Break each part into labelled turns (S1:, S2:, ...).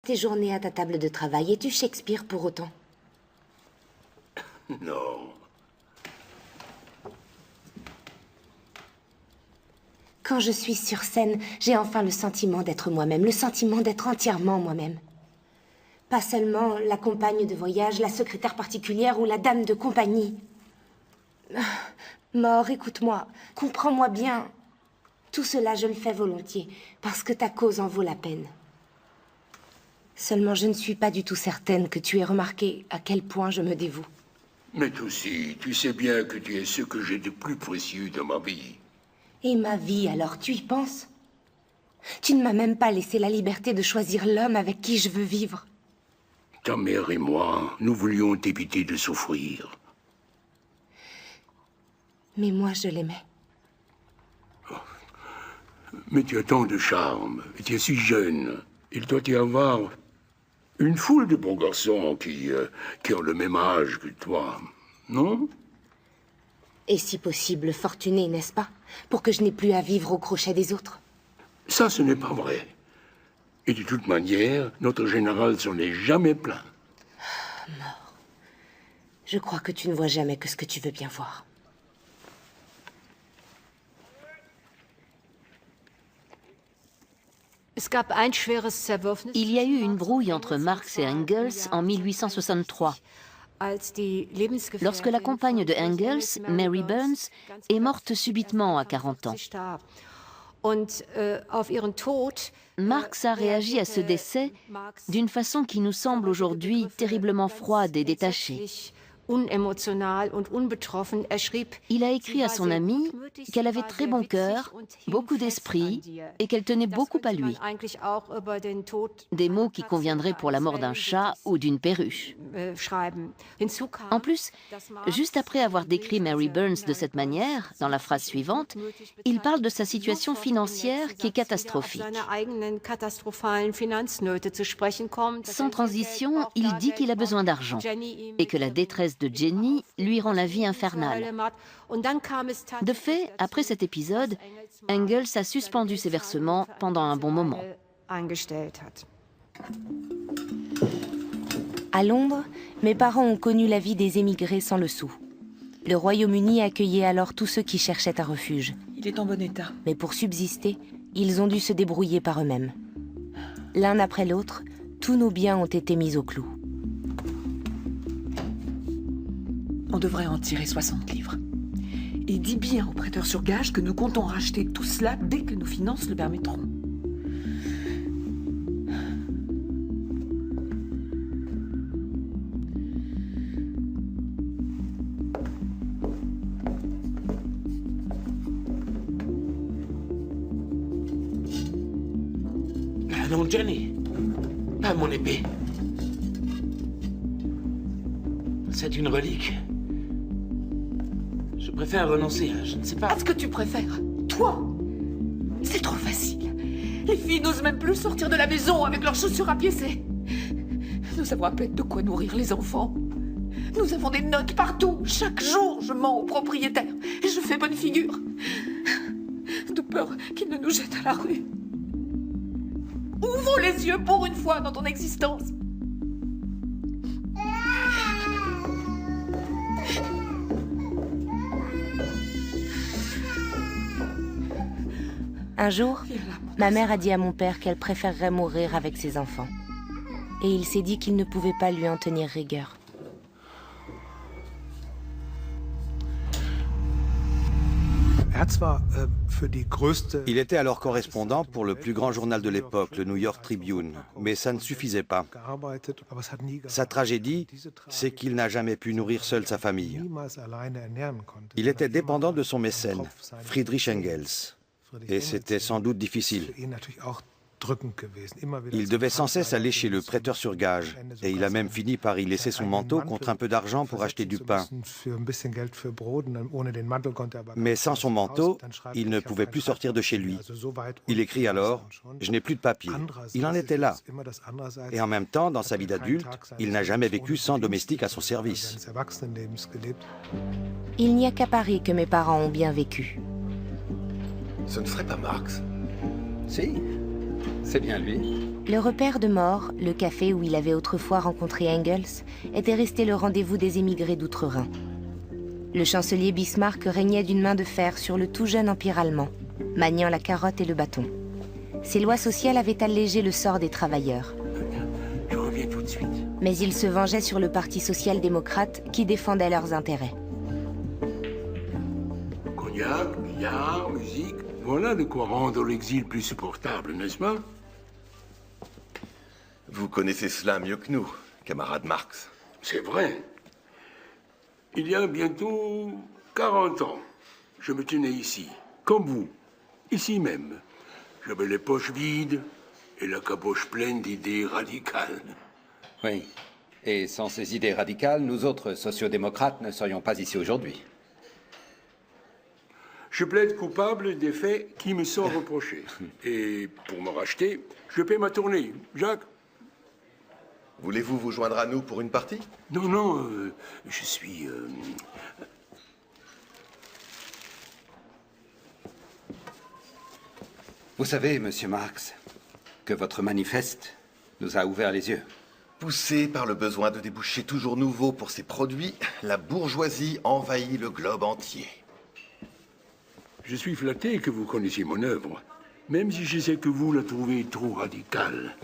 S1: Tes journées à ta table de travail, es-tu Shakespeare pour autant?
S2: Non.
S1: Quand je suis sur scène, j'ai enfin le sentiment d'être moi-même, le sentiment d'être entièrement moi-même. Pas seulement la compagne de voyage, la secrétaire particulière ou la dame de compagnie. Mort, écoute-moi, comprends-moi bien. Tout cela, je le fais volontiers, parce que ta cause en vaut la peine. Seulement, je ne suis pas du tout certaine que tu aies remarqué à quel point je me dévoue.
S2: Mais toi aussi, tu sais bien que tu es ce que j'ai de plus précieux dans ma vie.
S1: Et ma vie, alors, tu y penses? Tu ne m'as même pas laissé la liberté de choisir l'homme avec qui je veux vivre.
S2: Ta mère et moi, nous voulions t'éviter de souffrir.
S1: Mais moi, je l'aimais.
S2: Mais tu as tant de charme, et tu es si jeune. Il doit y avoir une foule de bons garçons qui ont le même âge que toi, non?
S1: Et si possible, fortuné, n'est-ce pas? Pour que je n'ai plus à vivre au crochet des autres.
S2: Ça, ce n'est pas vrai. Et de toute manière, notre général s'en est jamais plaint.
S1: Mort. Je crois que tu ne vois jamais que ce que tu veux bien voir.
S3: Il y a eu une brouille entre Marx et Engels en 1863, lorsque la compagne de Engels, Mary Burns, est morte subitement à 40 ans. Marx a réagi à ce décès d'une façon qui nous semble aujourd'hui terriblement froide et détachée. Il a écrit à son amie qu'elle avait très bon cœur, beaucoup d'esprit et qu'elle tenait beaucoup à lui. Des mots qui conviendraient pour la mort d'un chat ou d'une perruche. En plus, juste après avoir décrit Mary Burns de cette manière, dans la phrase suivante, il parle de sa situation financière qui est catastrophique. Sans transition, il dit qu'il a besoin d'argent et que la détresse de Jenny lui rend la vie infernale. De fait, après cet épisode, Engels a suspendu ses versements pendant un bon moment.
S1: À Londres, mes parents ont connu la vie des émigrés sans le sou. Le Royaume-Uni accueillait alors tous ceux qui cherchaient un refuge.
S4: Il est en bon état.
S1: Mais pour subsister, ils ont dû se débrouiller par eux-mêmes. L'un après l'autre, tous nos biens ont été mis au clou.
S4: On devrait en tirer 60 livres. Et dis bien au prêteur sur gage que nous comptons racheter tout cela dès que nos finances le permettront.
S5: Ah non, Johnny. Pas mon épée. C'est une relique. Je préfère renoncer à je ne sais pas.
S4: À ce que tu préfères, toi. C'est trop facile. Les filles n'osent même plus sortir de la maison avec leurs chaussures à piécer. Nous avons à peine de quoi nourrir les enfants. Nous avons des notes partout. Chaque jour, je mens au propriétaire et je fais bonne figure. De peur qu'il ne nous jette à la rue. Ouvre les yeux pour une fois dans ton existence.
S1: Un jour, ma mère a dit à mon père qu'elle préférerait mourir avec ses enfants. Et il s'est dit qu'il ne pouvait pas lui en tenir rigueur.
S6: Il était alors correspondant pour le plus grand journal de l'époque, le New York Tribune, mais ça ne suffisait pas. Sa tragédie, c'est qu'il n'a jamais pu nourrir seul sa famille. Il était dépendant de son mécène, Friedrich Engels, et c'était sans doute difficile. Il devait sans cesse aller chez le prêteur sur gage, et il a même fini par y laisser son manteau contre un peu d'argent pour acheter du pain. Mais sans son manteau, il ne pouvait plus sortir de chez lui. Il écrit alors « Je n'ai plus de papier ». Il en était là. Et en même temps, dans sa vie d'adulte, il n'a jamais vécu sans domestique à son service.
S1: Il n'y a qu'à Paris que mes parents ont bien vécu.
S7: Ce ne serait pas Marx.
S5: Si.
S7: C'est bien lui.
S1: Le repère de mort, le café où il avait autrefois rencontré Engels, était resté le rendez-vous des émigrés d'outre-Rhin. Le chancelier Bismarck régnait d'une main de fer sur le tout jeune empire allemand, maniant la carotte et le bâton. Ses lois sociales avaient allégé le sort des travailleurs.
S2: Je reviens tout de suite.
S1: Mais il se vengeait sur le Parti social-démocrate qui défendait leurs intérêts.
S2: Cognac, billard, musique, voilà de quoi rendre l'exil plus supportable, n'est-ce pas?
S8: Vous connaissez cela mieux que nous, camarade Marx.
S2: C'est vrai. Il y a bientôt 40 ans, je me tenais ici, comme vous, ici même. J'avais les poches vides et la caboche pleine d'idées radicales.
S7: Oui. Et sans ces idées radicales, nous autres sociodémocrates ne serions pas ici aujourd'hui.
S2: Je plaide coupable des faits qui me sont reprochés. Et pour me racheter, je paie ma tournée. Jacques?
S8: Voulez-vous vous joindre à nous pour une partie?
S2: Non, non, je suis...
S7: Vous savez, monsieur Marx, que votre manifeste nous a ouvert les yeux.
S8: Poussée par le besoin de débouchés toujours nouveaux pour ses produits, la bourgeoisie envahit le globe entier.
S2: Je suis flatté que vous connaissiez mon œuvre, même si je sais que vous la trouvez trop radicale.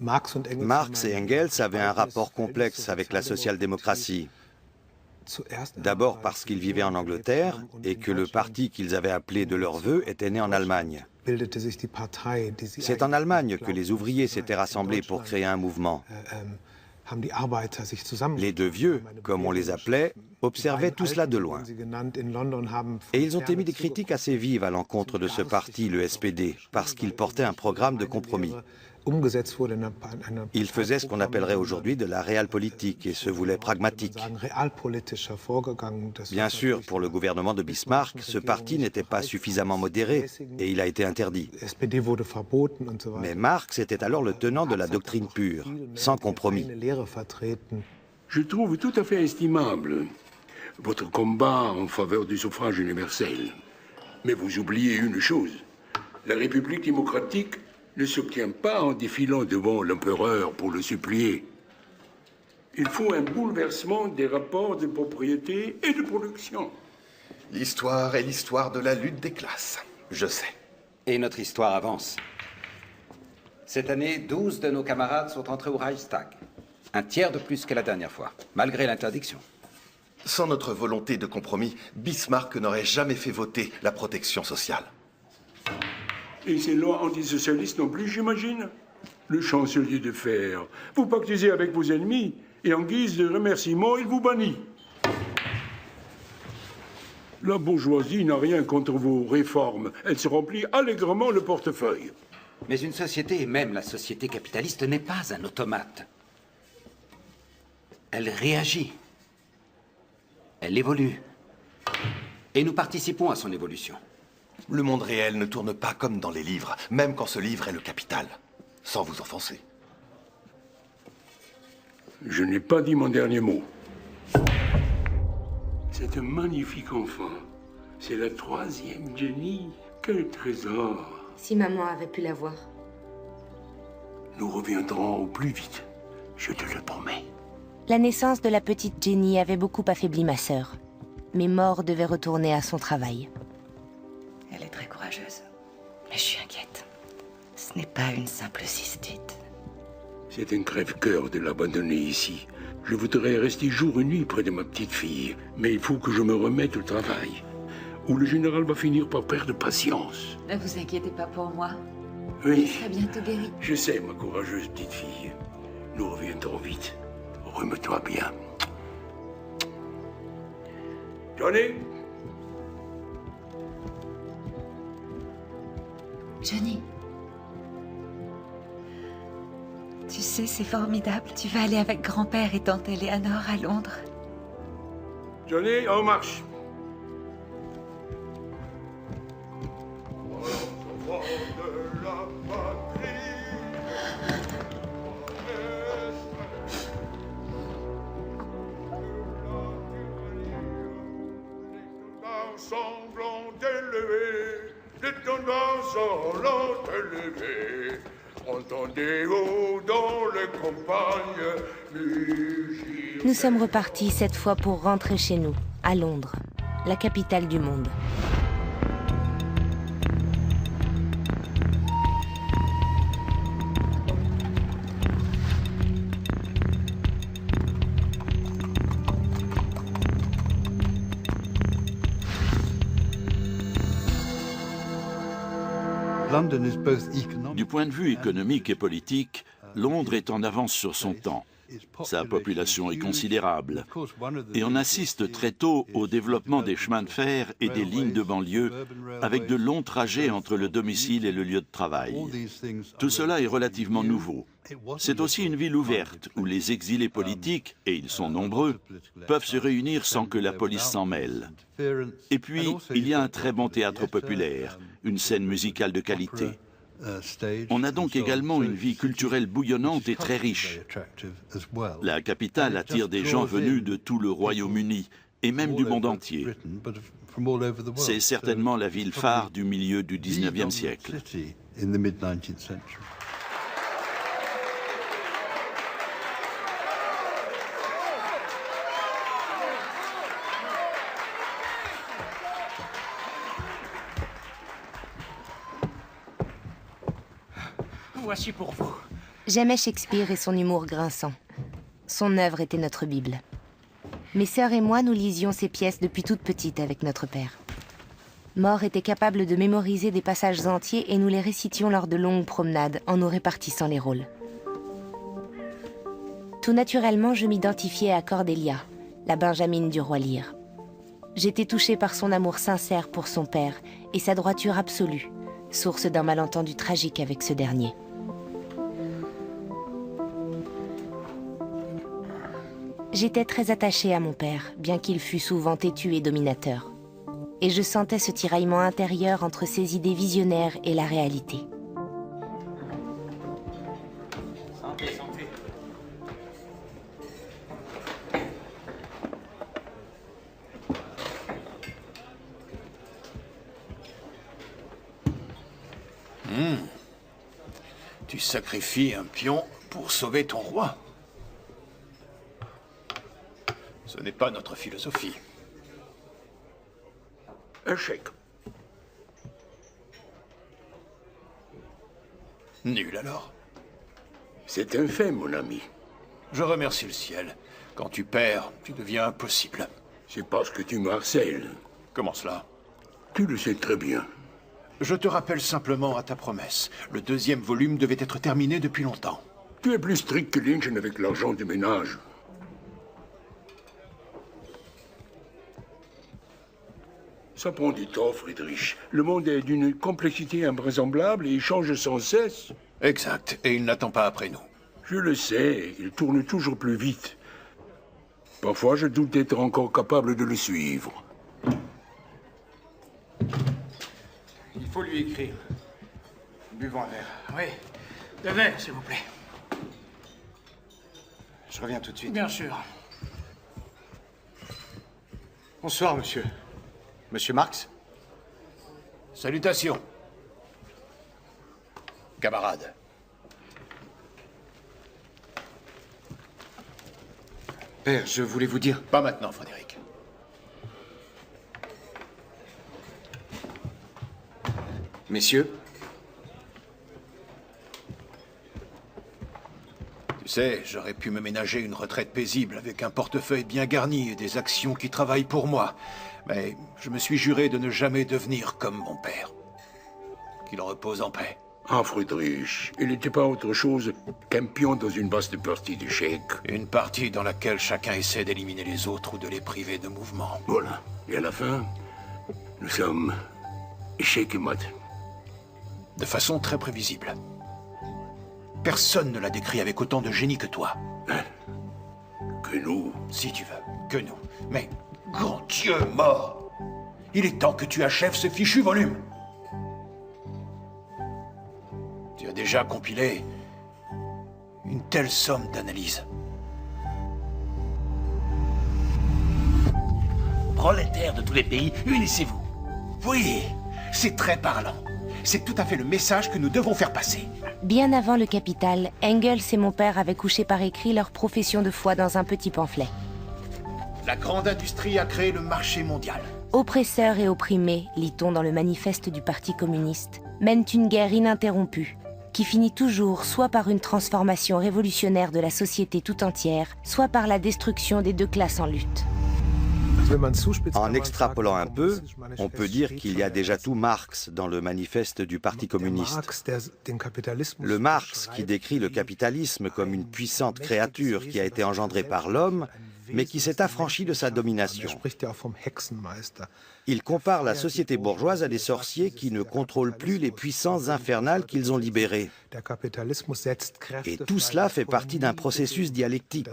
S6: Marx et Engels avaient un rapport complexe avec la social-démocratie. D'abord parce qu'ils vivaient en Angleterre et que le parti qu'ils avaient appelé de leur vœu était né en Allemagne. C'est en Allemagne que les ouvriers s'étaient rassemblés pour créer un mouvement. Les deux vieux, comme on les appelait, observaient tout cela de loin. Et ils ont émis des critiques assez vives à l'encontre de ce parti, le SPD, parce qu'il portait un programme de compromis. Il faisait ce qu'on appellerait aujourd'hui de la realpolitik et se voulait pragmatique. Bien sûr, pour le gouvernement de Bismarck, ce parti n'était pas suffisamment modéré et il a été interdit. Mais Marx était alors le tenant de la doctrine pure, sans compromis.
S2: Je trouve tout à fait estimable votre combat en faveur du suffrage universel. Mais vous oubliez une chose. La République démocratique ne s'obtient pas en défilant devant l'empereur pour le supplier. Il faut un bouleversement des rapports de propriété et de production.
S8: L'histoire est l'histoire de la lutte des classes, je sais.
S7: Et notre histoire avance. Cette année, 12 de nos camarades sont entrés au Reichstag. Un tiers de plus que la dernière fois, malgré l'interdiction.
S8: Sans notre volonté de compromis, Bismarck n'aurait jamais fait voter la protection sociale.
S2: Et ces lois antisocialistes non plus, j'imagine. Le chancelier de fer. Vous pactisez avec vos ennemis et en guise de remerciement, il vous bannit. La bourgeoisie n'a rien contre vos réformes. Elle se remplit allègrement le portefeuille.
S7: Mais une société, et même la société capitaliste, n'est pas un automate. Elle réagit. Elle évolue. Et nous participons à son évolution.
S8: Le monde réel ne tourne pas comme dans les livres, même quand ce livre est le capital. Sans vous offenser.
S2: Je n'ai pas dit mon dernier mot. C'est un magnifique enfant. C'est la 3e Jenny. Quel trésor.
S1: Si maman avait pu la voir.
S2: Nous reviendrons au plus vite. Je te le promets.
S1: La naissance de la petite Jenny avait beaucoup affaibli ma sœur. Mais Mort devait retourner à son travail.
S9: Elle est très courageuse. Mais je suis inquiète. Ce n'est pas une simple cystite.
S2: C'est un crève-cœur de l'abandonner ici. Je voudrais rester jour et nuit près de ma petite fille. Mais il faut que je me remette au travail. Ou le général va finir par perdre patience.
S9: Ne vous inquiétez pas pour moi.
S2: Oui.
S9: Je serai bientôt guérie.
S2: Je sais, ma courageuse petite fille. Nous reviendrons vite. Remets-toi bien. Johnny?
S9: Johnny. Tu sais, c'est formidable. Tu vas aller avec grand-père et tante Eleanor à Londres.
S2: Johnny, en marche. Ensemble glaçons l'ont élevé. Entendez haut dans les campagnes.
S1: Nous sommes repartis cette fois pour rentrer chez nous, à Londres, la capitale du monde.
S10: Du point de vue économique et politique, Londres est en avance sur son temps. Sa population est considérable. Et on assiste très tôt au développement des chemins de fer et des lignes de banlieue, avec de longs trajets entre le domicile et le lieu de travail. Tout cela est relativement nouveau. C'est aussi une ville ouverte, où les exilés politiques, et ils sont nombreux, peuvent se réunir sans que la police s'en mêle. Et puis, il y a un très bon théâtre populaire, une scène musicale de qualité. On a donc également une vie culturelle bouillonnante et très riche. La capitale attire des gens venus de tout le Royaume-Uni et même du monde entier. C'est certainement la ville phare du milieu du XIXe siècle.
S5: Voici pour vous.
S1: J'aimais Shakespeare et son humour grinçant. Son œuvre était notre Bible. Mes sœurs et moi, nous lisions ces pièces depuis toute petite avec notre père. More était capable de mémoriser des passages entiers et nous les récitions lors de longues promenades en nous répartissant les rôles. Tout naturellement, je m'identifiais à Cordelia, la Benjamine du roi Lear. J'étais touchée par son amour sincère pour son père et sa droiture absolue, source d'un malentendu tragique avec ce dernier. J'étais très attachée à mon père, bien qu'il fût souvent têtu et dominateur. Et je sentais ce tiraillement intérieur entre ses idées visionnaires et la réalité.
S5: Santé, santé.
S11: Tu sacrifies un pion pour sauver ton roi. Ce n'est pas notre philosophie.
S2: Un chèque.
S11: Nul alors.
S2: C'est un fait, mon ami.
S11: Je remercie le ciel. Quand tu perds, tu deviens impossible.
S2: C'est parce que tu me harcèles.
S11: Comment cela?
S2: Tu le sais très bien.
S11: Je te rappelle simplement à ta promesse. Le 2e volume devait être terminé depuis longtemps.
S2: Tu es plus strict que Lynch avec l'argent du ménage. Ça prend du temps, Friedrich. Le monde est d'une complexité invraisemblable et il change sans cesse.
S11: Exact, et il n'attend pas après nous.
S2: Je le sais, il tourne toujours plus vite. Parfois, je doute d'être encore capable de le suivre.
S5: Il faut lui écrire. Buvons un verre. Oui, de verre, s'il vous plaît.
S12: Je reviens tout de suite.
S5: Bien sûr.
S12: Bonsoir, monsieur. Monsieur Marx?
S11: Salutations. Camarade.
S12: Père, je voulais vous dire...
S11: Pas maintenant, Frédéric.
S12: Messieurs?
S11: Tu sais, j'aurais pu me ménager une retraite paisible avec un portefeuille bien garni et des actions qui travaillent pour moi. Mais je me suis juré de ne jamais devenir comme mon père. Qu'il repose en paix.
S2: Ah, Friedrich, il n'était pas autre chose qu'un pion dans une vaste partie d'échecs.
S11: Une partie dans laquelle chacun essaie d'éliminer les autres ou de les priver de mouvement.
S2: Voilà. Et à la fin, nous sommes échecs et mat.
S11: De façon très prévisible. Personne ne l'a décrit avec autant de génie que toi.
S2: Hein? Que nous?
S11: Si tu veux, que nous. Mais, grand Dieu mort! Il est temps que tu achèves ce fichu volume. Tu as déjà compilé une telle somme d'analyses.
S5: Prolétaires de tous les pays, unissez-vous.
S11: Oui, c'est très parlant. C'est tout à fait le message que nous devons faire passer.
S1: Bien avant le Capital, Engels et mon père avaient couché par écrit leur profession de foi dans un petit pamphlet.
S11: La grande industrie a créé le marché mondial.
S1: Oppresseurs et opprimés, lit-on dans le manifeste du Parti communiste, mènent une guerre ininterrompue, qui finit toujours soit par une transformation révolutionnaire de la société tout entière, soit par la destruction des deux classes en lutte.
S6: En extrapolant un peu, on peut dire qu'il y a déjà tout Marx dans le manifeste du Parti communiste. Le Marx qui décrit le capitalisme comme une puissante créature qui a été engendrée par l'homme, mais qui s'est affranchie de sa domination. Il compare la société bourgeoise à des sorciers qui ne contrôlent plus les puissances infernales qu'ils ont libérées. Et tout cela fait partie d'un processus dialectique.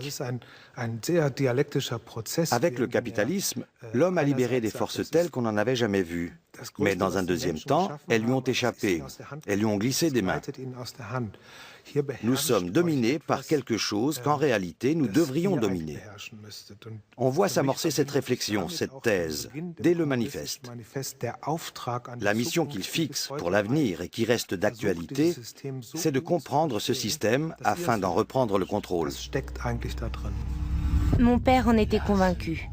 S6: Avec le capitalisme, l'homme a libéré des forces telles qu'on n'en avait jamais vues. Mais dans un deuxième temps, elles lui ont échappé, elles lui ont glissé des mains. Nous sommes dominés par quelque chose qu'en réalité nous devrions dominer. On voit s'amorcer cette réflexion, cette thèse, dès le manifeste. La mission qu'il fixe pour l'avenir et qui reste d'actualité, c'est de comprendre ce système afin d'en reprendre le contrôle.
S1: Mon père en était convaincu.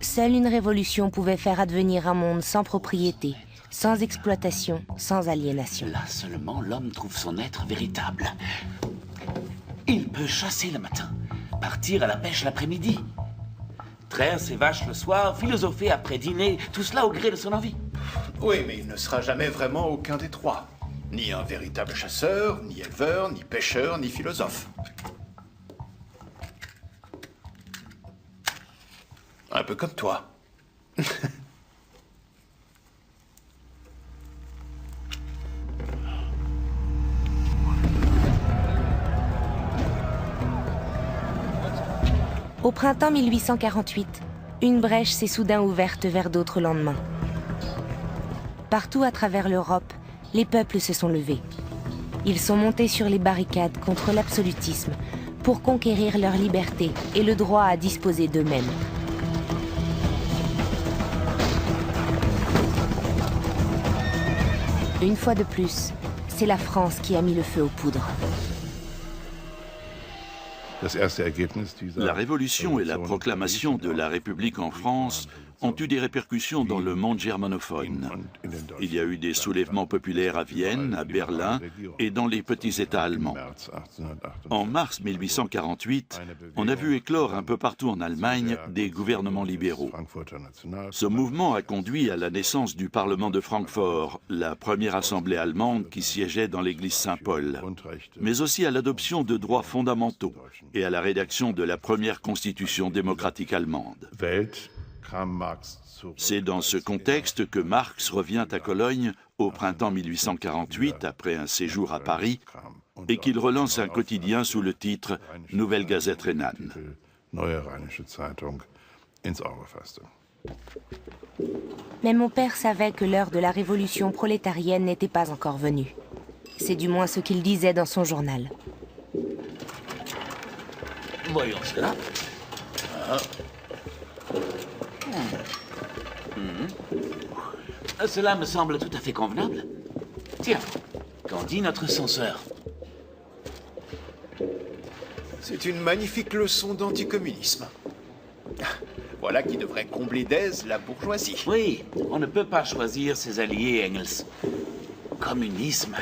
S1: Seule une révolution pouvait faire advenir un monde sans propriété, sans exploitation, sans aliénation.
S13: Là seulement l'homme trouve son être véritable. Il peut chasser le matin, partir à la pêche l'après-midi, traire ses vaches le soir, philosopher après dîner, tout cela au gré de son envie.
S11: Oui, mais il ne sera jamais vraiment aucun des trois. Ni un véritable chasseur, ni éleveur, ni pêcheur, ni philosophe. Un peu comme toi.
S1: Au printemps 1848, une brèche s'est soudain ouverte vers d'autres lendemains. Partout à travers l'Europe, les peuples se sont levés. Ils sont montés sur les barricades contre l'absolutisme pour conquérir leur liberté et le droit à disposer d'eux-mêmes. Une fois de plus, c'est la France qui a mis le feu aux poudres.
S10: La Révolution et la proclamation de la République en France ont eu des répercussions dans le monde germanophone. Il y a eu des soulèvements populaires à Vienne, à Berlin et dans les petits États allemands. En mars 1848, on a vu éclore un peu partout en Allemagne des gouvernements libéraux. Ce mouvement a conduit à la naissance du Parlement de Francfort, la première assemblée allemande qui siégeait dans l'église Saint-Paul, mais aussi à l'adoption de droits fondamentaux et à la rédaction de la première constitution démocratique allemande. C'est dans ce contexte que Marx revient à Cologne au printemps 1848, après un séjour à Paris, et qu'il relance un quotidien sous le titre « Nouvelle Gazette rhénane ».
S1: Mais mon père savait que l'heure de la révolution prolétarienne n'était pas encore venue. C'est du moins ce qu'il disait dans son journal.
S13: Voyons cela. Cela me semble tout à fait convenable. Tiens, qu'en dit notre censeur?
S11: C'est une magnifique leçon d'anticommunisme. Voilà qui devrait combler d'aise la bourgeoisie.
S13: Oui, on ne peut pas choisir ses alliés, Engels. Communisme.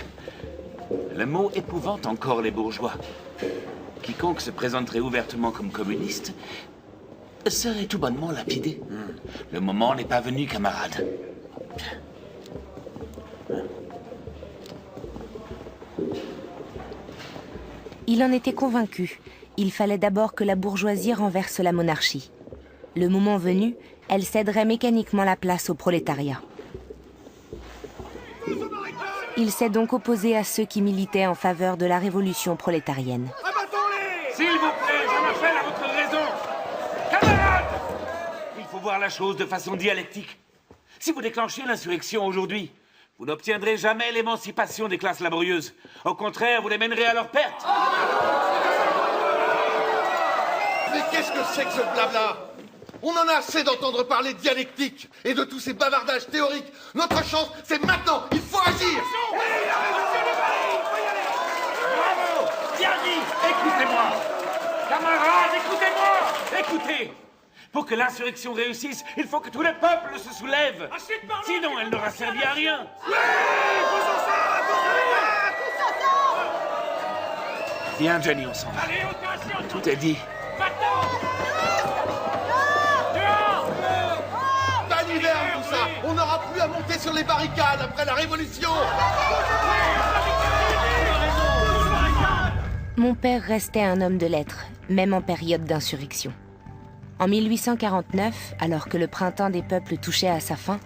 S13: Le mot épouvante encore les bourgeois. Quiconque se présenterait ouvertement comme communiste serait tout bonnement lapidé. Le moment n'est pas venu, camarade.
S1: Il en était convaincu. Il fallait d'abord que la bourgeoisie renverse la monarchie. Le moment venu, elle céderait mécaniquement la place au prolétariat. Il s'est donc opposé à ceux qui militaient en faveur de la révolution prolétarienne.
S13: S'il vous plaît, j'en appelle à votre raison. Camarades! Il faut voir la chose de façon dialectique. Si vous déclenchez l'insurrection aujourd'hui, vous n'obtiendrez jamais l'émancipation des classes laborieuses. Au contraire, vous les mènerez à leur perte.
S8: Mais qu'est-ce que c'est que ce blabla? On en a assez d'entendre parler de dialectique et de tous ces bavardages théoriques. Notre chance, c'est maintenant. Il faut agir.
S13: Écoutez, pour que l'insurrection réussisse, il faut que tout le peuple se soulève. Sinon, elle n'aura servi à rien. Viens, Johnny, on s'en va. Tout est dit.
S8: Baliverne, tout ça. On n'aura plus à monter sur les barricades après la Révolution.
S1: Mon père restait un homme de lettres, même en période d'insurrection. En 1849, alors que le printemps des peuples touchait à sa fin,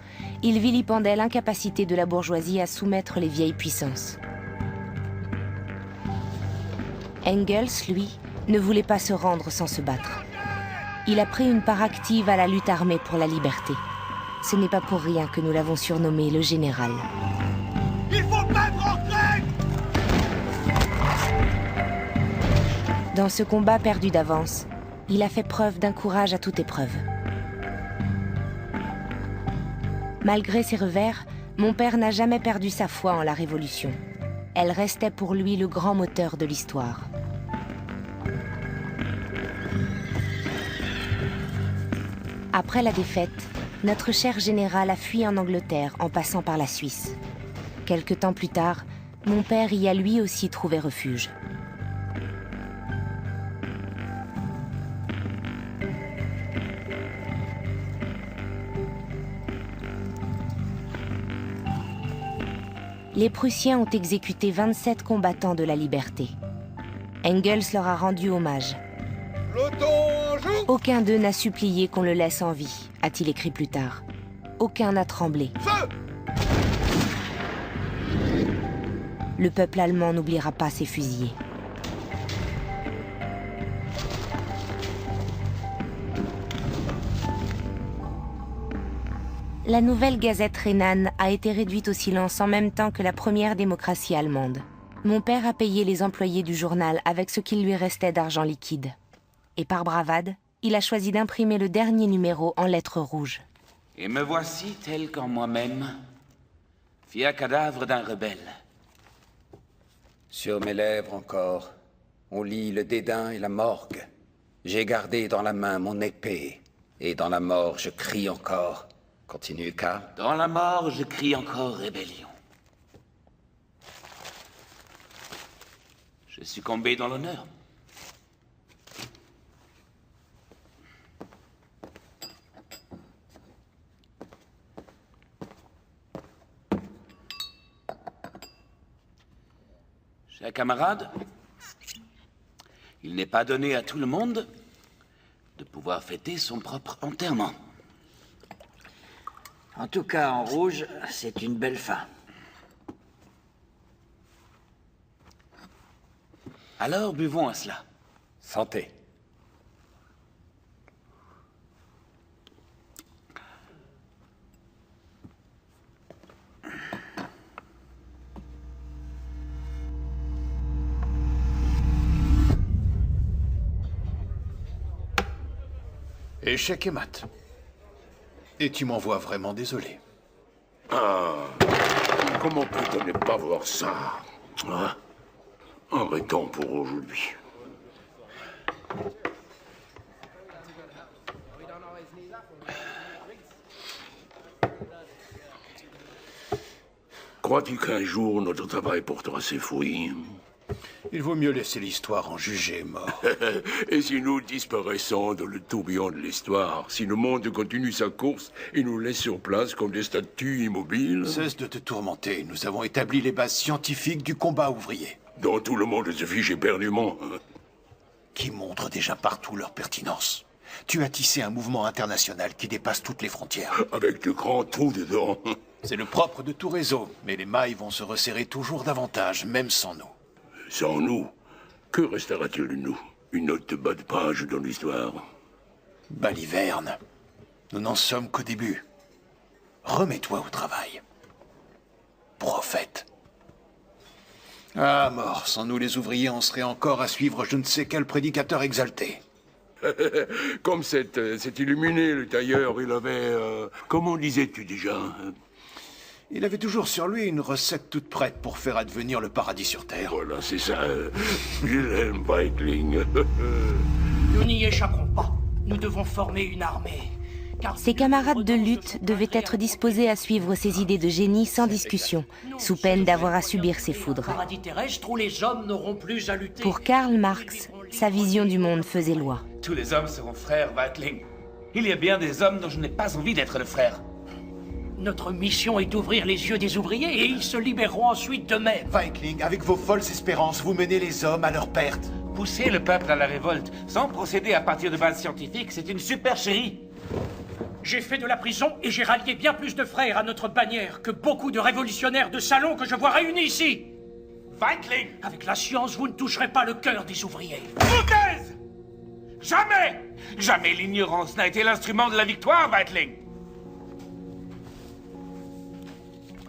S1: il vilipendait l'incapacité de la bourgeoisie à soumettre les vieilles puissances. Engels, lui, ne voulait pas se rendre sans se battre. Il a pris une part active à la lutte armée pour la liberté. Ce n'est pas pour rien que nous l'avons surnommé le général.
S8: Il faut le battre en grec.
S1: Dans ce combat perdu d'avance, il a fait preuve d'un courage à toute épreuve. Malgré ses revers, mon père n'a jamais perdu sa foi en la Révolution. Elle restait pour lui le grand moteur de l'histoire. Après la défaite, notre cher général a fui en Angleterre en passant par la Suisse. Quelque temps plus tard, mon père y a lui aussi trouvé refuge. Les Prussiens ont exécuté 27 combattants de la liberté. Engels leur a rendu hommage. Aucun d'eux n'a supplié qu'on le laisse en vie, a-t-il écrit plus tard. Aucun n'a tremblé. Le peuple allemand n'oubliera pas ses fusillés. La nouvelle Gazette rhénane a été réduite au silence en même temps que la première démocratie allemande. Mon père a payé les employés du journal avec ce qu'il lui restait d'argent liquide. Et par bravade, il a choisi d'imprimer le dernier numéro en lettres rouges.
S13: Et me voici tel qu'en moi-même, fier cadavre d'un rebelle.
S7: Sur mes lèvres encore, on lit le dédain et la morgue. J'ai gardé dans la main mon épée, et dans la mort je crie encore. Continue, Karl.
S13: Dans la mort, je crie encore rébellion. Je succombé dans l'honneur. Chers camarades, il n'est pas donné à tout le monde de pouvoir fêter son propre enterrement.
S14: En tout cas, en rouge, c'est une belle fin.
S13: Alors, buvons à cela.
S7: Santé.
S11: Échec et mat. Et tu m'envoies vraiment désolé.
S2: Ah, comment peut-on ne pas voir ça, hein? Arrêtons pour aujourd'hui. Crois-tu qu'un jour notre travail portera ses fruits?
S11: Il vaut mieux laisser l'histoire en juger mort.
S2: Et si nous disparaissons dans le tourbillon de l'histoire, si le monde continue sa course et nous laisse sur place comme des statues immobiles?
S11: Cesse de te tourmenter. Nous avons établi les bases scientifiques du combat ouvrier.
S2: Dont tout le monde se fiche éperdument.
S11: Qui montrent déjà partout leur pertinence. Tu as tissé un mouvement international qui dépasse toutes les frontières.
S2: Avec de grands trous dedans.
S11: C'est le propre de tout réseau, mais les mailles vont se resserrer toujours davantage, même sans nous.
S2: Sans nous, que restera-t-il de nous? Une note de bas de page dans l'histoire.
S11: Baliverne, nous n'en sommes qu'au début. Remets-toi au travail. Prophète. Ah, mort, sans nous les ouvriers, on serait encore à suivre je ne sais quel prédicateur exalté.
S2: Comme cet illuminé, le tailleur, il avait... comment disais-tu déjà?
S11: Il avait toujours sur lui une recette toute prête pour faire advenir le paradis sur Terre.
S2: Voilà, c'est ça. Wilhelm Weitling.
S4: Nous n'y échapperons pas.
S15: Nous devons former une armée.
S1: Ses camarades de lutte devaient être disposés à suivre ses idées de génie sans discussion, sous peine d'avoir à subir ses foudres.
S15: Paradis terrestre où les hommes n'auront plus à lutter.
S1: Pour Karl Marx, sa vision du monde faisait loi.
S13: Tous les hommes seront frères, Weitling. Il y a bien des hommes dont je n'ai pas envie d'être le frère.
S15: Notre mission est d'ouvrir les yeux des ouvriers et ils se libéreront ensuite d'eux-mêmes.
S16: Weitling, avec vos folles espérances, vous menez les hommes à leur perte.
S13: Pousser le peuple à la révolte sans procéder à partir de bases scientifiques, c'est une supercherie.
S15: J'ai fait de la prison et j'ai rallié bien plus de frères à notre bannière que beaucoup de révolutionnaires de salon que je vois réunis ici.
S13: Weitling!
S15: Avec la science, vous ne toucherez pas le cœur des ouvriers.
S13: Foutaise! Jamais! Jamais l'ignorance n'a été l'instrument de la victoire, Weitling!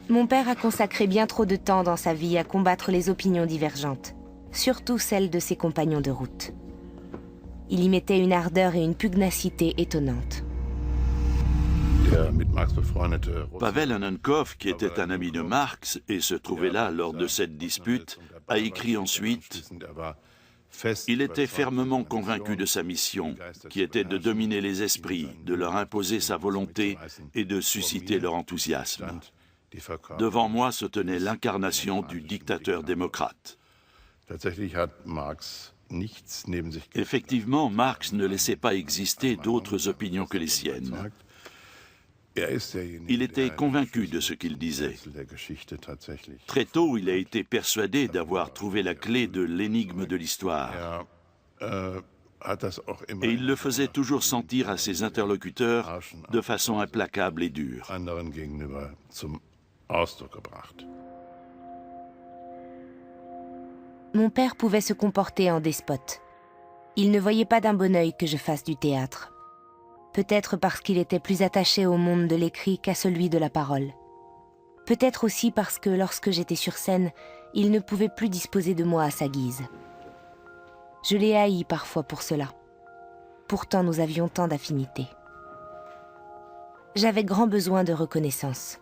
S1: Mon père a consacré bien trop de temps dans sa vie à combattre les opinions divergentes, surtout celles de ses compagnons de route. Il y mettait une ardeur et une pugnacité étonnantes.
S10: Pavel Annenkov, qui était un ami de Marx et se trouvait là lors de cette dispute, a écrit ensuite « Il était fermement convaincu de sa mission, qui était de dominer les esprits, de leur imposer sa volonté et de susciter leur enthousiasme. Devant moi se tenait l'incarnation du dictateur démocrate. » Effectivement, Marx ne laissait pas exister d'autres opinions que les siennes. Il était convaincu de ce qu'il disait. Très tôt, il a été persuadé d'avoir trouvé la clé de l'énigme de l'histoire. Et il le faisait toujours sentir à ses interlocuteurs de façon implacable et dure.
S1: Mon père pouvait se comporter en despote. Il ne voyait pas d'un bon œil que je fasse du théâtre. Peut-être parce qu'il était plus attaché au monde de l'écrit qu'à celui de la parole. Peut-être aussi parce que lorsque j'étais sur scène, il ne pouvait plus disposer de moi à sa guise. Je l'ai haï parfois pour cela. Pourtant, nous avions tant d'affinités. J'avais grand besoin de reconnaissance.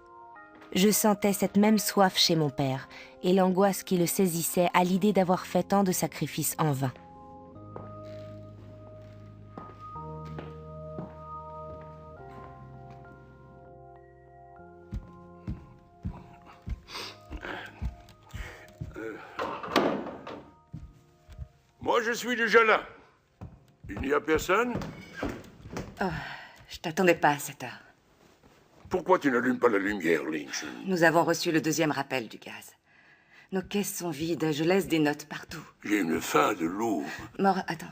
S1: Je sentais cette même soif chez mon père et l'angoisse qui le saisissait à l'idée d'avoir fait tant de sacrifices en vain.
S2: Moi, je suis déjà là. Il n'y a personne?
S9: Oh, je t'attendais pas à cette heure.
S2: Pourquoi tu n'allumes pas la lumière, Lynch?
S9: Nous avons reçu le deuxième rappel du gaz. Nos caisses sont vides, je laisse des notes partout.
S2: J'ai une faim de loup.
S9: Mort, attends.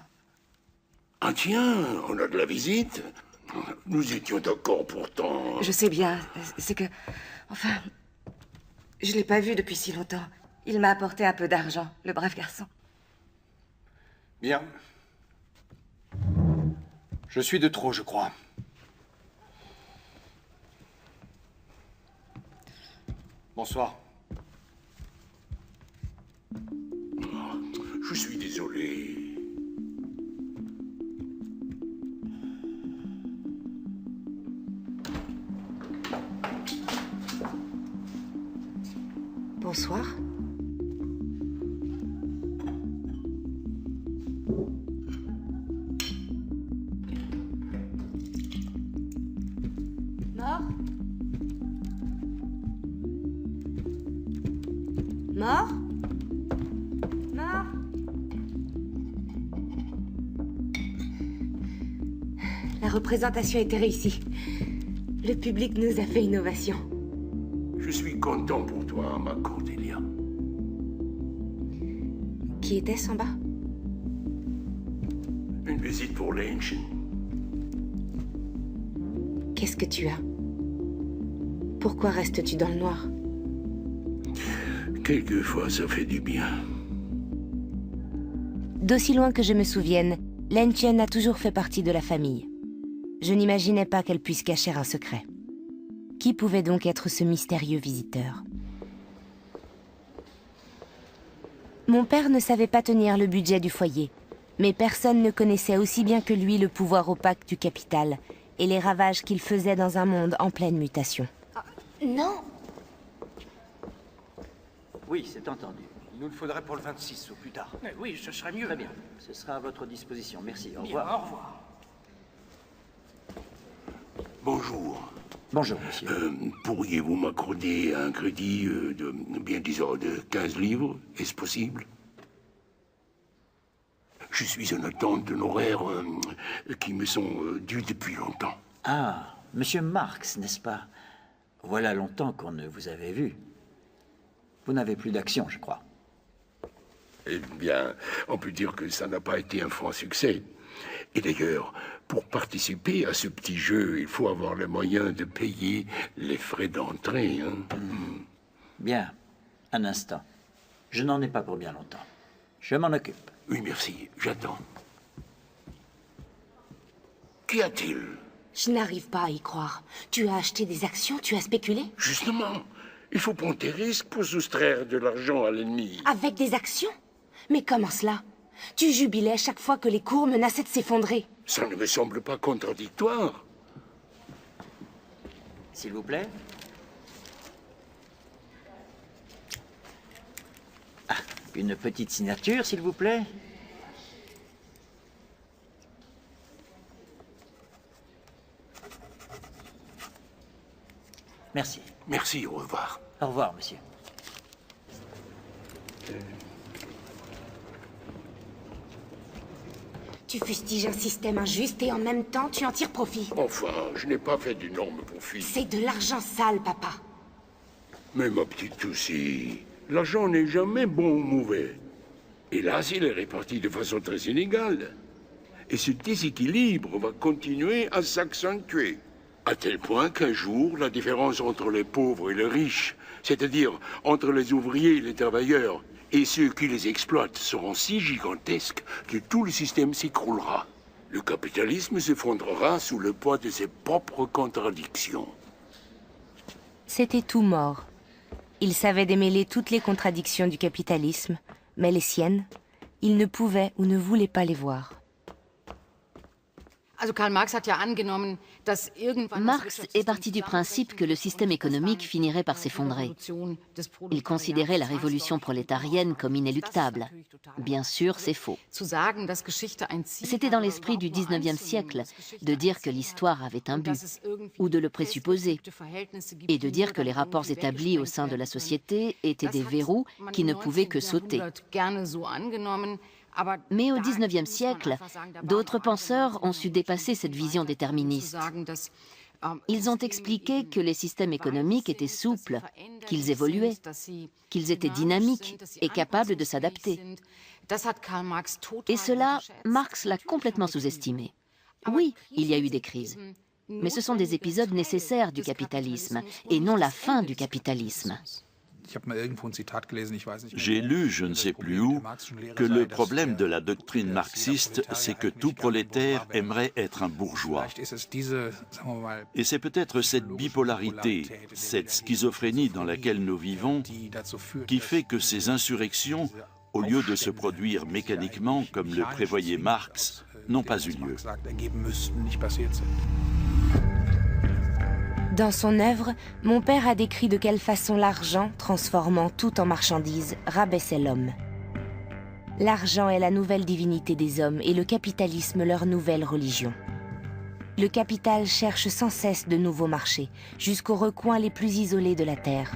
S2: Ah tiens, on a de la visite. Nous étions d'accord pourtant.
S9: Je sais bien, c'est que... Enfin, je l'ai pas vu depuis si longtemps. Il m'a apporté un peu d'argent, le brave garçon.
S11: Bien. Je suis de trop, je crois. Bonsoir.
S2: Je suis désolé.
S1: Bonsoir. Mort? Mort? Mort? La représentation était réussie. Le public nous a fait une ovation.
S2: Je suis content pour toi, ma Cordelia.
S1: Qui était-ce en bas?
S2: Une visite pour Lynch.
S1: Qu'est-ce que tu as? Pourquoi restes-tu dans le noir?
S2: Quelquefois, ça fait du bien.
S1: D'aussi loin que je me souvienne, Länchen a toujours fait partie de la famille. Je n'imaginais pas qu'elle puisse cacher un secret. Qui pouvait donc être ce mystérieux visiteur? Mon père ne savait pas tenir le budget du foyer, mais personne ne connaissait aussi bien que lui le pouvoir opaque du capital et les ravages qu'il faisait dans un monde en pleine mutation.
S17: Non.
S14: Oui, c'est entendu.
S11: Il nous le faudrait pour le 26 ou plus tard.
S15: Oui, ce serait mieux.
S14: Très bien. Ce sera à votre disposition. Merci. Au
S15: Bien,
S14: revoir.
S15: au revoir.
S2: bonjour.
S14: Bonjour, monsieur.
S2: Pourriez-vous m'accorder un crédit de, bien disons, de 15 livres? Est-ce possible? Je suis en attente d'honoraires qui me sont dus depuis longtemps.
S14: Ah, monsieur Marx, n'est-ce pas? Voilà longtemps qu'on ne vous avait vu. Vous n'avez plus d'action, je crois.
S2: Eh bien, on peut dire que ça n'a pas été un franc succès. Et d'ailleurs, pour participer à ce petit jeu, il faut avoir les moyens de payer les frais d'entrée. Hein.
S14: Bien. Un instant. Je n'en ai pas pour bien longtemps. Je m'en occupe.
S2: Oui, merci. J'attends. Qu'y a-t-il?
S1: Je n'arrive pas à y croire. Tu as acheté des actions, tu as spéculé?
S2: Justement, il faut prendre des risques pour soustraire de l'argent à l'ennemi.
S1: Avec des actions? Mais comment cela? Tu jubilais chaque fois que les cours menaçaient de s'effondrer.
S2: Ça ne me semble pas contradictoire.
S14: S'il vous plaît. Ah, une petite signature, s'il vous plaît. Merci.
S2: Merci, au revoir.
S14: Au revoir, monsieur.
S1: Tu fustiges un système injuste et en même temps, tu en tires profit.
S2: Enfin, je n'ai pas fait d'énormes profits.
S1: C'est de l'argent sale, papa.
S2: Mais ma petite Toussie, l'argent n'est jamais bon ou mauvais. Hélas, il est réparti de façon très inégale. Et ce déséquilibre va continuer à s'accentuer. À tel point qu'un jour, la différence entre les pauvres et les riches, c'est-à-dire entre les ouvriers et les travailleurs, et ceux qui les exploitent, seront si gigantesques que tout le système s'écroulera. Le capitalisme s'effondrera sous le poids de ses propres contradictions.
S1: C'était tout mort. Il savait démêler toutes les contradictions du capitalisme, mais les siennes, il ne pouvait ou ne voulait pas les voir.
S3: Marx est parti du principe que le système économique finirait par s'effondrer. Il considérait la révolution prolétarienne comme inéluctable. Bien sûr, c'est faux. C'était dans l'esprit du 19e siècle de dire que l'histoire avait un but, ou de le présupposer, et de dire que les rapports établis au sein de la société étaient des verrous qui ne pouvaient que sauter. Mais au XIXe siècle, d'autres penseurs ont su dépasser cette vision déterministe. Ils ont expliqué que les systèmes économiques étaient souples, qu'ils évoluaient, qu'ils étaient dynamiques et capables de s'adapter. Et cela, Marx l'a complètement sous-estimé. Oui, il y a eu des crises, mais ce sont des épisodes nécessaires du capitalisme et non la fin du capitalisme.
S10: J'ai lu, je ne sais plus où, que le problème de la doctrine marxiste, c'est que tout prolétaire aimerait être un bourgeois. Et c'est peut-être cette bipolarité, cette schizophrénie dans laquelle nous vivons, qui fait que ces insurrections, au lieu de se produire mécaniquement, comme le prévoyait Marx, n'ont pas eu lieu.
S1: Dans son œuvre, mon père a décrit de quelle façon l'argent, transformant tout en marchandise, rabaissait l'homme. L'argent est la nouvelle divinité des hommes et le capitalisme leur nouvelle religion. Le capital cherche sans cesse de nouveaux marchés, jusqu'aux recoins les plus isolés de la terre.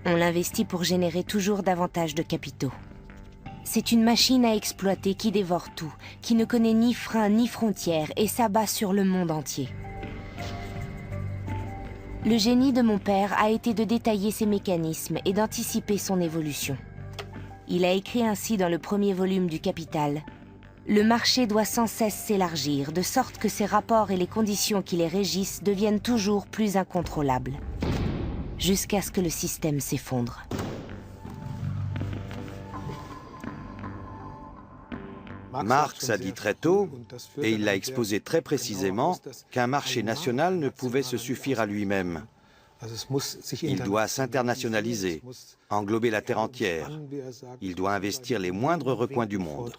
S1: On l'investit pour générer toujours davantage de capitaux. C'est une machine à exploiter qui dévore tout, qui ne connaît ni frein ni frontières et s'abat sur le monde entier. Le génie de mon père a été de détailler ces mécanismes et d'anticiper son évolution. Il a écrit ainsi dans le premier volume du Capital : le marché doit sans cesse s'élargir, de sorte que ses rapports et les conditions qui les régissent deviennent toujours plus incontrôlables, jusqu'à ce que le système s'effondre.
S6: Marx a dit très tôt, et il l'a exposé très précisément, qu'un marché national ne pouvait se suffire à lui-même. Il doit s'internationaliser, englober la terre entière. Il doit investir les moindres recoins du monde.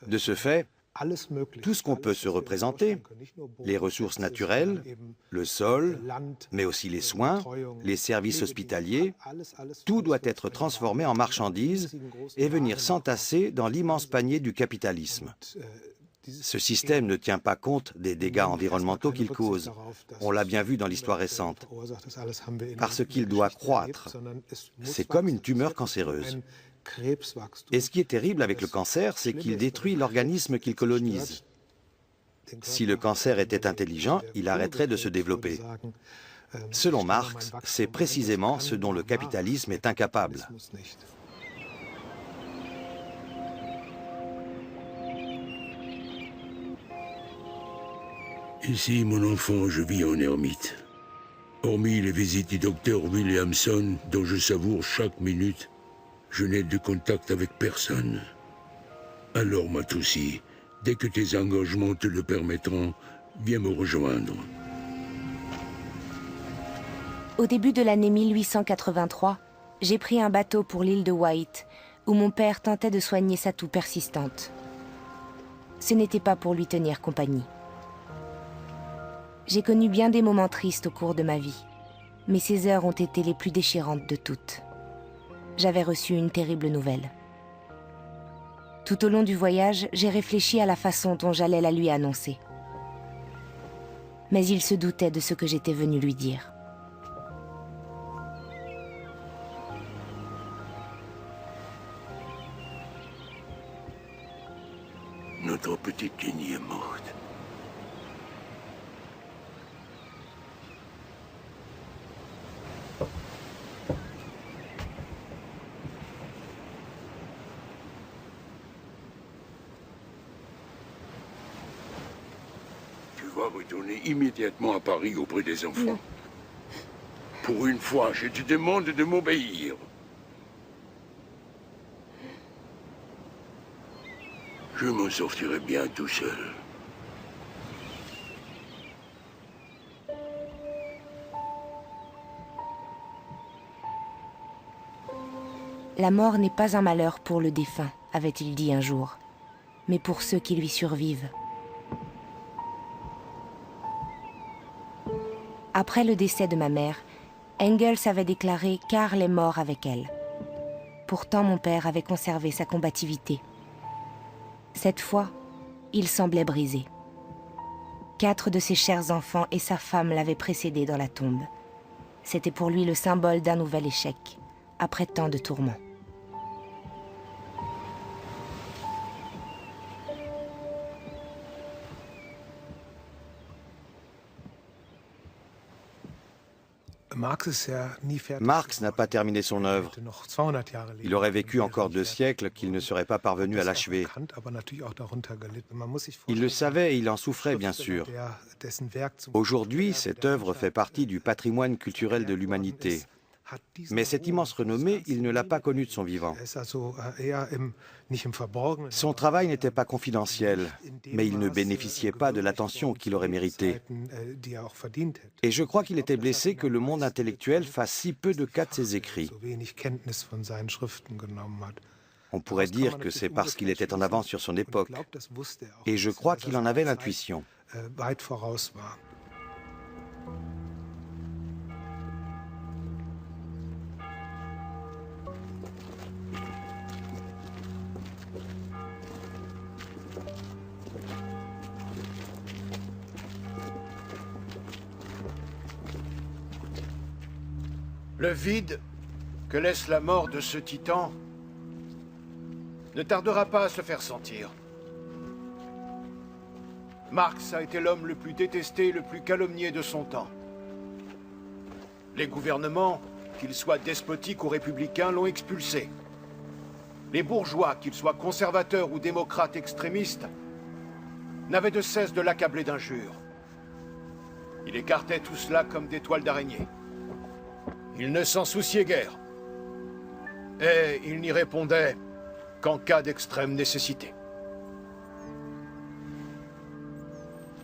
S6: De ce fait, tout ce qu'on peut se représenter, les ressources naturelles, le sol, mais aussi les soins, les services hospitaliers, tout doit être transformé en marchandises et venir s'entasser dans l'immense panier du capitalisme. Ce système ne tient pas compte des dégâts environnementaux qu'il cause. On l'a bien vu dans l'histoire récente. Parce qu'il doit croître. C'est comme une tumeur cancéreuse. Et ce qui est terrible avec le cancer, c'est qu'il détruit l'organisme qu'il colonise. Si le cancer était intelligent, il arrêterait de se développer. Selon Marx, c'est précisément ce dont le capitalisme est incapable.
S2: Ici, mon enfant, je vis en ermite. Hormis les visites du docteur Williamson, dont je savoure chaque minute, je n'ai de contact avec personne. Alors, Matoussi, dès que tes engagements te le permettront, viens me rejoindre.
S1: Au début de l'année 1883, j'ai pris un bateau pour l'île de White, où mon père tentait de soigner sa toux persistante. Ce n'était pas pour lui tenir compagnie. J'ai connu bien des moments tristes au cours de ma vie, mais ces heures ont été les plus déchirantes de toutes. J'avais reçu une terrible nouvelle. Tout au long du voyage, j'ai réfléchi à la façon dont j'allais la lui annoncer. Mais il se doutait de ce que j'étais venu lui dire.
S2: Notre petite Jenny est morte. Tu vas retourner immédiatement à Paris auprès des enfants.
S1: Non.
S2: Pour une fois, je te demande de m'obéir. Je m'en sortirai bien tout seul.
S1: La mort n'est pas un malheur pour le défunt, avait-il dit un jour, mais pour ceux qui lui survivent. Après le décès de ma mère, Engels avait déclaré « Karl est mort avec elle ». Pourtant, mon père avait conservé sa combativité. Cette fois, il semblait brisé. 4 de ses chers enfants et sa femme l'avaient précédé dans la tombe. C'était pour lui le symbole d'un nouvel échec, après tant de tourments.
S6: Marx n'a pas terminé son œuvre. Il aurait vécu encore 2 siècles qu'il ne serait pas parvenu à l'achever. Il le savait et il en souffrait, bien sûr. Aujourd'hui, cette œuvre fait partie du patrimoine culturel de l'humanité. Mais cette immense renommée, il ne l'a pas connue de son vivant. Son travail n'était pas confidentiel, mais il ne bénéficiait pas de l'attention qu'il aurait méritée. Et je crois qu'il était blessé que le monde intellectuel fasse si peu de cas de ses écrits. On pourrait dire que c'est parce qu'il était en avance sur son époque. Et je crois qu'il en avait l'intuition.
S11: Le vide que laisse la mort de ce titan ne tardera pas à se faire sentir. Marx a été l'homme le plus détesté et le plus calomnié de son temps. Les gouvernements, qu'ils soient despotiques ou républicains, l'ont expulsé. Les bourgeois, qu'ils soient conservateurs ou démocrates extrémistes, n'avaient de cesse de l'accabler d'injures. Il écartait tout cela comme des toiles d'araignée. Il ne s'en souciait guère. Et il n'y répondait qu'en cas d'extrême nécessité.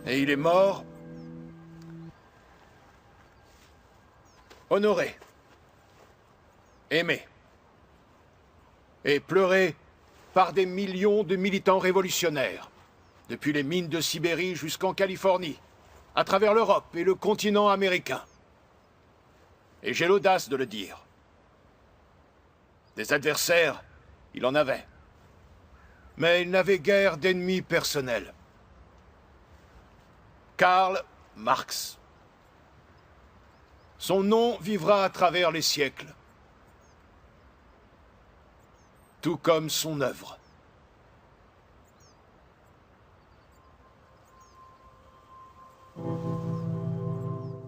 S11: Et il est mort, honoré, aimé, et pleuré par des millions de militants révolutionnaires, depuis les mines de Sibérie jusqu'en Californie, à travers l'Europe et le continent américain. Et j'ai l'audace de le dire. Des adversaires, il en avait. Mais il n'avait guère d'ennemis personnels. Karl Marx. Son nom vivra à travers les siècles, tout comme son œuvre.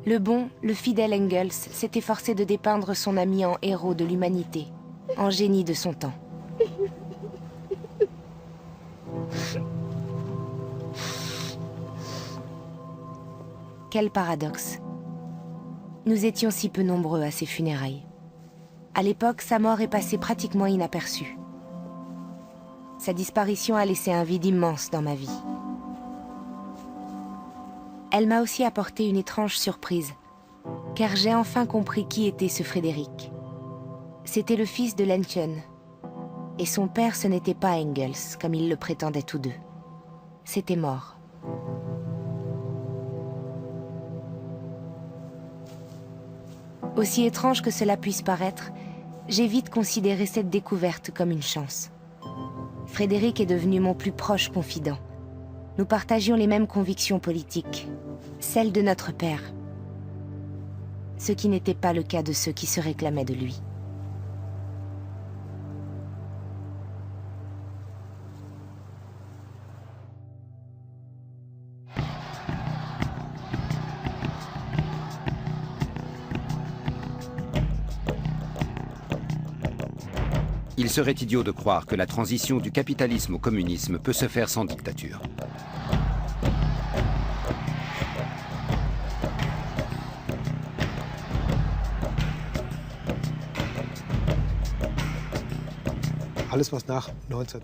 S1: Le bon, le fidèle Engels s'est efforcé de dépeindre son ami en héros de l'humanité, en génie de son temps. Quel paradoxe. Nous étions si peu nombreux à ses funérailles. À l'époque, sa mort est passée pratiquement inaperçue. Sa disparition a laissé un vide immense dans ma vie. Elle m'a aussi apporté une étrange surprise, car j'ai enfin compris qui était ce Frédéric. C'était le fils de Lenchen, et son père ce n'était pas Engels, comme ils le prétendaient tous deux. C'était mort. Aussi étrange que cela puisse paraître, j'ai vite considéré cette découverte comme une chance. Frédéric est devenu mon plus proche confident. Nous partagions les mêmes convictions politiques, celles de notre père. Ce qui n'était pas le cas de ceux qui se réclamaient de lui.
S17: Il serait idiot de croire que la transition du capitalisme au communisme peut se faire sans dictature.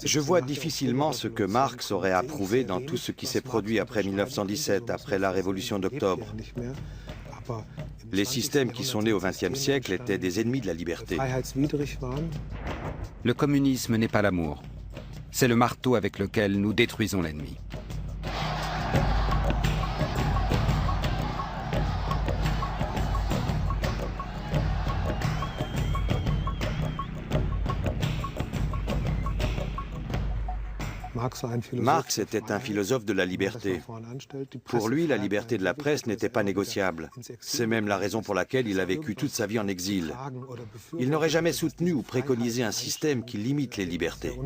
S6: Je vois difficilement ce que Marx aurait approuvé dans tout ce qui s'est produit après 1917, après la Révolution d'Octobre. Les systèmes qui sont nés au XXe siècle étaient des ennemis de la liberté.
S17: Le communisme n'est pas l'amour. C'est le marteau avec lequel nous détruisons l'ennemi.
S6: Marx était un philosophe de la liberté. Pour lui, la liberté de la presse n'était pas négociable. C'est même la raison pour laquelle il a vécu toute sa vie en exil. Il n'aurait jamais soutenu ou préconisé un système qui limite les libertés.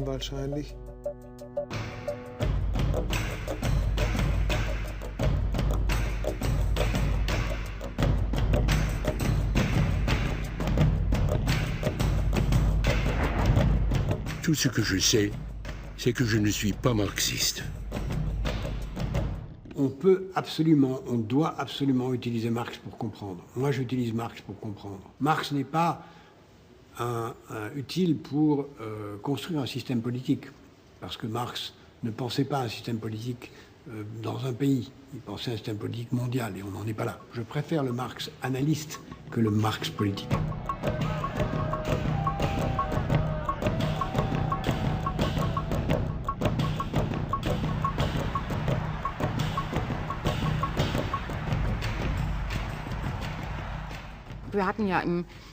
S2: Tout ce que je sais, c'est que je ne suis pas marxiste.
S18: On doit absolument utiliser Marx pour comprendre. Moi, j'utilise Marx pour comprendre. Marx n'est pas utile pour construire un système politique, parce que Marx ne pensait pas à un système politique dans un pays. Il pensait à un système politique mondial, et on n'en est pas là. Je préfère le Marx analyste que le Marx politique.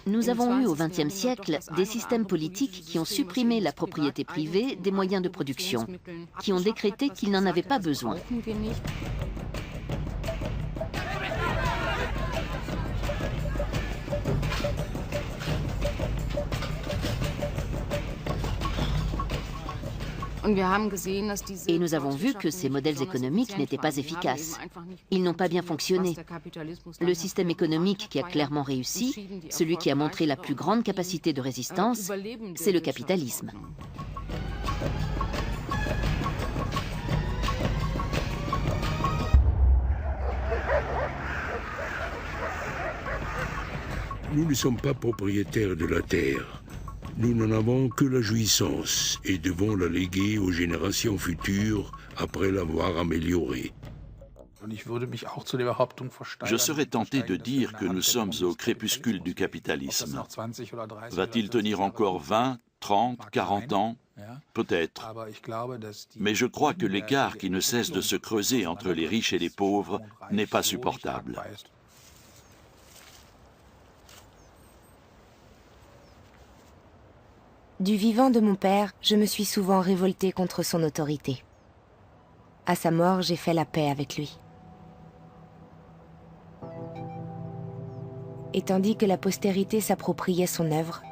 S3: Nous avons eu au XXe siècle des systèmes politiques qui ont supprimé la propriété privée des moyens de production, qui ont décrété qu'ils n'en avaient pas besoin. Et nous avons vu que ces modèles économiques n'étaient pas efficaces. Ils n'ont pas bien fonctionné. Le système économique qui a clairement réussi, celui qui a montré la plus grande capacité de résistance, c'est le capitalisme.
S2: Nous ne sommes pas propriétaires de la terre. Nous n'en avons que la jouissance et devons la léguer aux générations futures après l'avoir améliorée.
S10: Je serais tenté de dire que nous sommes au crépuscule du capitalisme. Va-t-il tenir encore 20, 30, 40 ans? Peut-être. Mais je crois que l'écart qui ne cesse de se creuser entre les riches et les pauvres n'est pas supportable.
S1: Du vivant de mon père, je me suis souvent révoltée contre son autorité. À sa mort, j'ai fait la paix avec lui. Et tandis que la postérité s'appropriait son œuvre,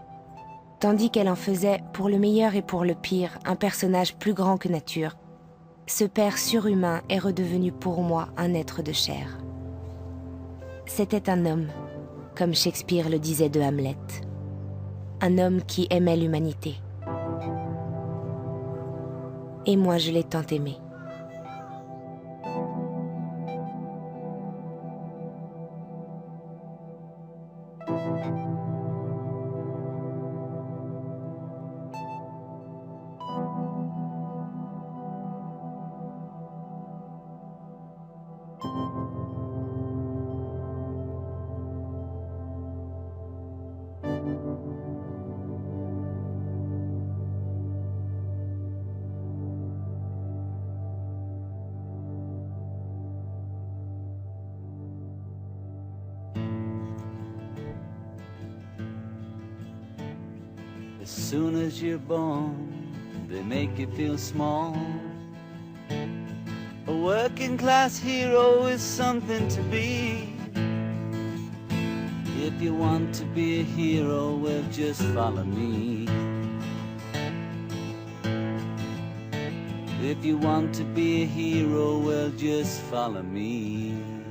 S1: tandis qu'elle en faisait, pour le meilleur et pour le pire, un personnage plus grand que nature, ce père surhumain est redevenu pour moi un être de chair. C'était un homme, comme Shakespeare le disait de Hamlet. Un homme qui aimait l'humanité. Et moi, je l'ai tant aimé.
S19: As soon as you're born, they make you feel small. A working class hero is something to be. If you want to be a hero, well, just follow me. If you want to be a hero, well, just follow me.